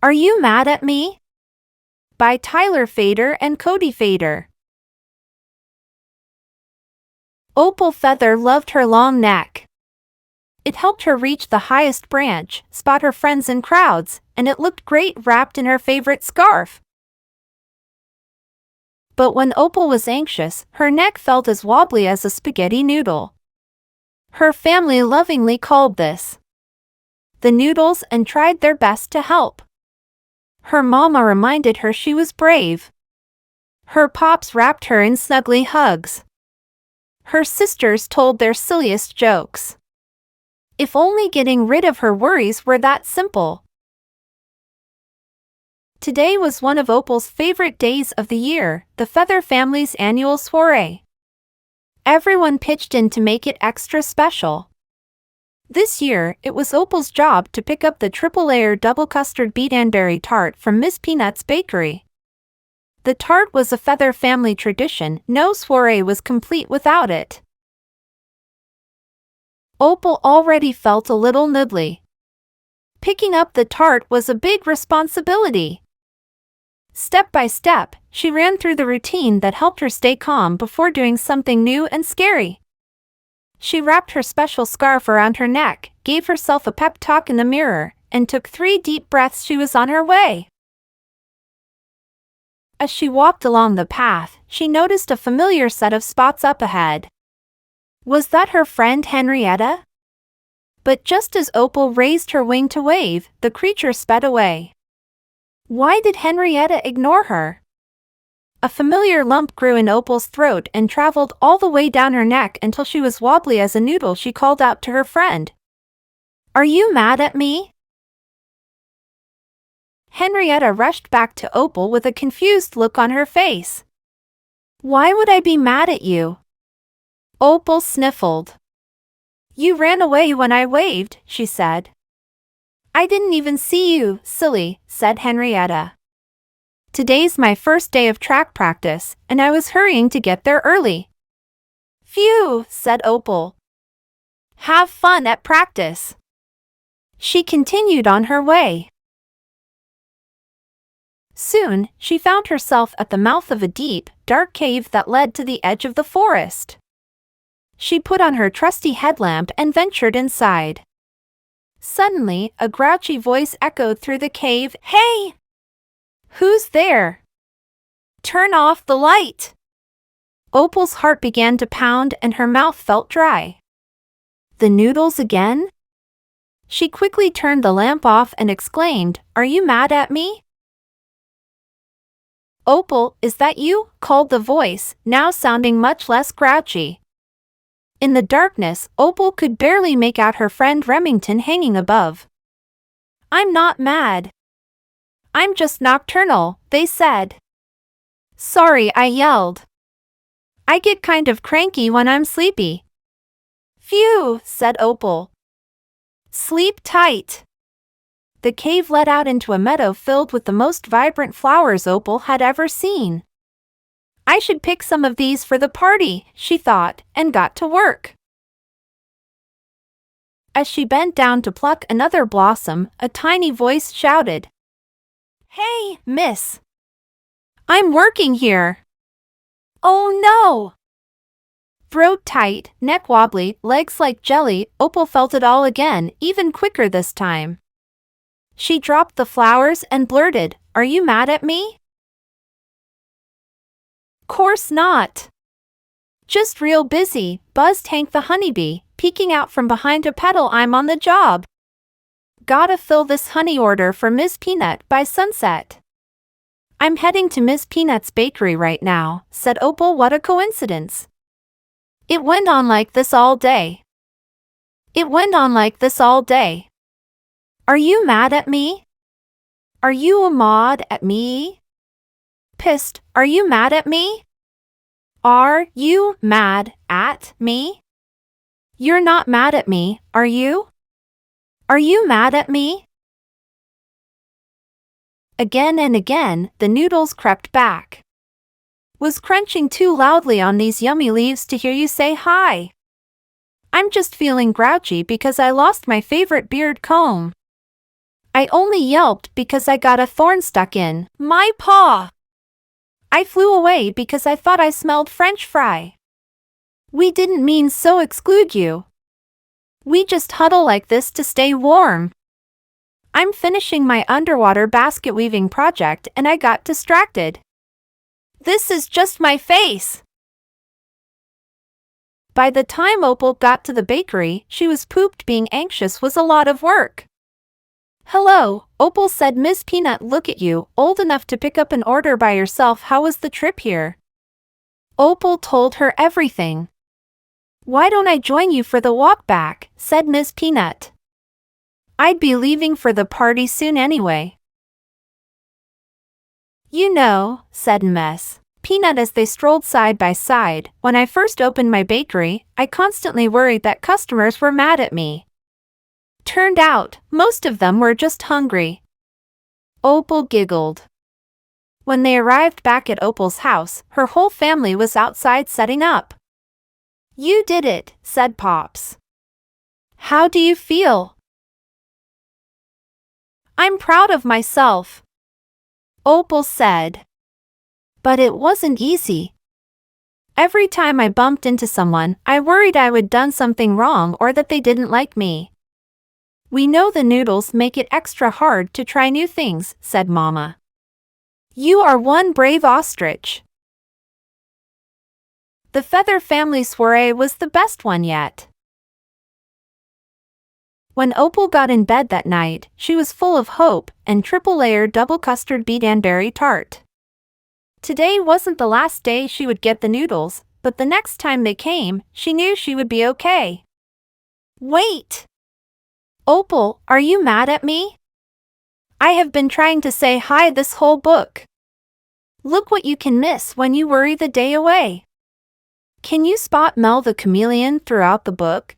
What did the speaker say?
Are you mad at me? By Tyler Fader and Cody Fader. Opal Feather loved her long neck. It helped her reach the highest branch, spot her friends in crowds, and it looked great wrapped in her favorite scarf. But when Opal was anxious, her neck felt as wobbly as a spaghetti noodle. Her family lovingly called this the Noodles and tried their best to help. Her mama reminded her she was brave. Her pops wrapped her in snuggly hugs. Her sisters told their silliest jokes. If only getting rid of her worries were that simple. Today was one of Opal's favorite days of the year, the Feather family's annual soiree. Everyone pitched in to make it extra special. This year, it was Opal's job to pick up the triple-layer double custard beet-and-berry tart from Miss Peanut's bakery. The tart was a Feather family tradition, no soiree was complete without it. Opal already felt a little noodly. Picking up the tart was a big responsibility. Step by step, she ran through the routine that helped her stay calm before doing something new and scary. She wrapped her special scarf around her neck, gave herself a pep talk in the mirror, and took 3 deep breaths. She was on her way. As she walked along the path, she noticed a familiar set of spots up ahead. Was that her friend Henrietta? But just as Opal raised her wing to wave, the creature sped away. Why did Henrietta ignore her? A familiar lump grew in Opal's throat and traveled all the way down her neck until she was wobbly as a noodle. She called out to her friend. Are you mad at me? Henrietta rushed back to Opal with a confused look on her face. Why would I be mad at you? Opal sniffled. You ran away when I waved, she said. I didn't even see you, silly, said Henrietta. Today's my first day of track practice, and I was hurrying to get there early. Phew, said Opal. Have fun at practice. She continued on her way. Soon, she found herself at the mouth of a deep, dark cave that led to the edge of the forest. She put on her trusty headlamp and ventured inside. Suddenly, a grouchy voice echoed through the cave. Hey! Who's there? Turn off the light! Opal's heart began to pound and her mouth felt dry. The Noodles again? She quickly turned the lamp off and exclaimed, Are you mad at me? Opal, is that you? Called the voice, now sounding much less grouchy. In the darkness, Opal could barely make out her friend Remington hanging above. I'm not mad. I'm just nocturnal, they said. Sorry, I yelled. I get kind of cranky when I'm sleepy. Phew, said Opal. Sleep tight. The cave led out into a meadow filled with the most vibrant flowers Opal had ever seen. I should pick some of these for the party, she thought, and got to work. As she bent down to pluck another blossom, a tiny voice shouted, Hey, miss! I'm working here! Oh no! Throat tight, neck wobbly, legs like jelly, Opal felt it all again, even quicker this time. She dropped the flowers and blurted, Are you mad at me? Course not. Just real busy, buzzed Hank the honeybee, peeking out from behind a petal. I'm on the job. Gotta fill this honey order for Miss Peanut by sunset. I'm heading to Miss Peanut's bakery right now, said Opal. What a coincidence. It went on like this all day. It went on like this all day. Are you mad at me? Are you a mad at me? Pissed, are you mad at me? Are you mad at me? You're not mad at me, are you? Are you mad at me? Again and again, the Noodles crept back. Was crunching too loudly on these yummy leaves to hear you say hi. I'm just feeling grouchy because I lost my favorite beard comb. I only yelped because I got a thorn stuck in my paw. I flew away because I thought I smelled French fry. We didn't mean so exclude you. We just huddle like this to stay warm. I'm finishing my underwater basket weaving project and I got distracted. This is just my face. By the time Opal got to the bakery, she was pooped. Being anxious was a lot of work. Hello, Opal said. Miss Peanut, look at you, old enough to pick up an order by yourself. How was the trip here? Opal told her everything. Why don't I join you for the walk back, said Miss Peanut. I'd be leaving for the party soon anyway. You know, said Miss Peanut as they strolled side by side, when I first opened my bakery, I constantly worried that customers were mad at me. Turned out, most of them were just hungry. Opal giggled. When they arrived back at Opal's house, her whole family was outside setting up. You did it, said Pops. How do you feel? I'm proud of myself, Opal said. But it wasn't easy. Every time I bumped into someone, I worried I would done something wrong or that they didn't like me. We know the Noodles make it extra hard to try new things, said Mama. You are one brave ostrich. The feather family soiree was the best one yet. When Opal got in bed that night, she was full of hope and triple-layer double custard berry tart. Today wasn't the last day she would get the Noodles, but the next time they came, she knew she would be okay. Wait! Opal, are you mad at me? I have been trying to say hi this whole book. Look what you can miss when you worry the day away. Can you spot Mel the chameleon throughout the book?